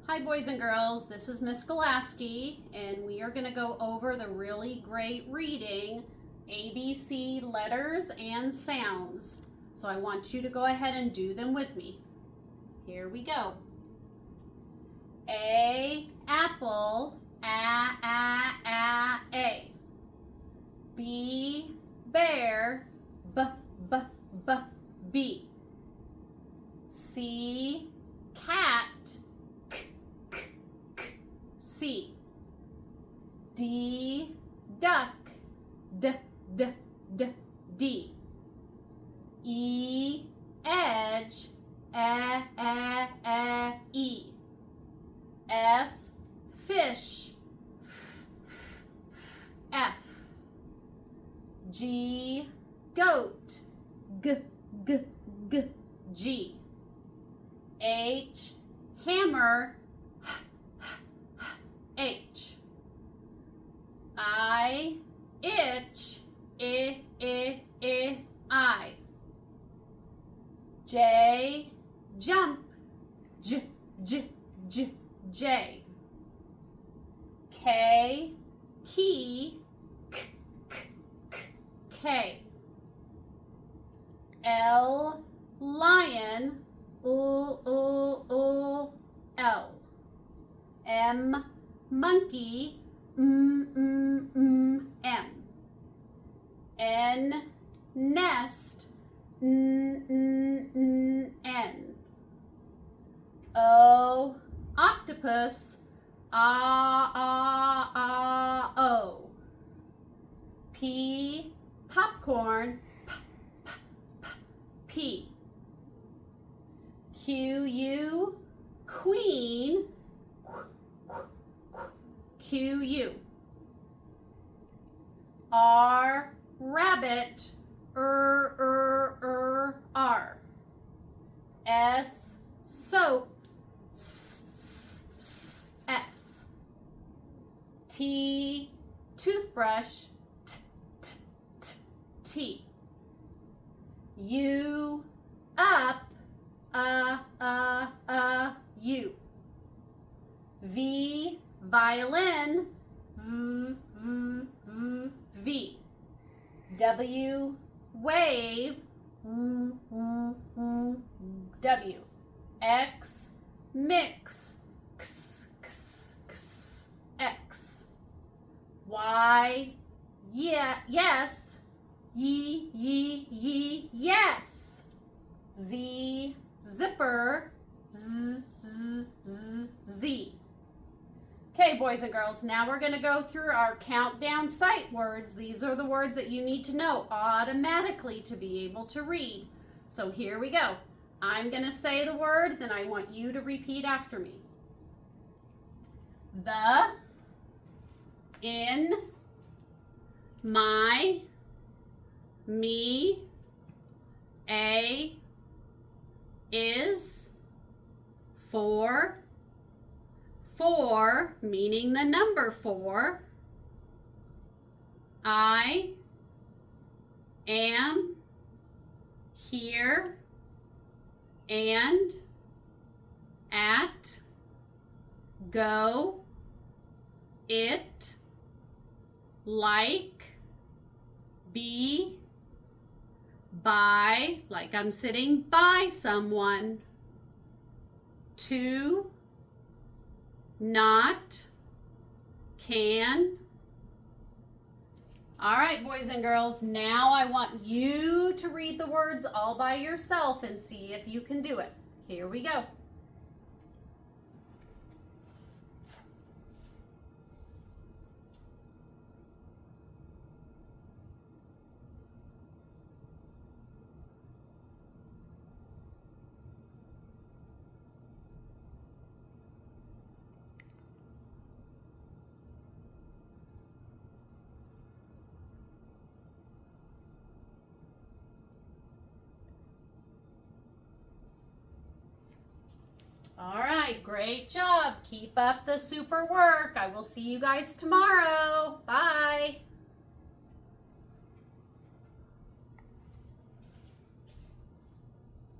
Hi boys and girls, this is Miss Golaski, and we are going to go over the really great reading ABC letters and sounds. So I want you to go ahead and do them with me. Here we go. A, apple, a. B, bear, b. C, cat, C. D, duck, D. E, edge, E. F, fish, F. G, goat, G. H, hammer, H. I, itch, I. J, jump, J. K, key, K. L, lion, L. M, monkey, M. N, nest, N. O, octopus, O. P, popcorn, P. Q, queen, Q. R, rabbit, R. S, soap, S. T, toothbrush, T. U, up, U. V, violin, V. W, wave, W. X, mix, X. Y, yes, yes. Z, zipper, Z. Okay, boys and girls, now we're going to go through our countdown sight words. These are the words that you need to know automatically to be able to read. So here we go. I'm going to say the word, then I want you to repeat after me. The, in, my, me, a, is, for, meaning the number 4, I, am, here, and, at, go, it, like, be, by, like I'm sitting by someone, to, not, can. All right, boys and girls, now I want you to read the words all by yourself and see if you can do it. Here we go. All right, great job. Keep up the super work. I will see you guys tomorrow. Bye.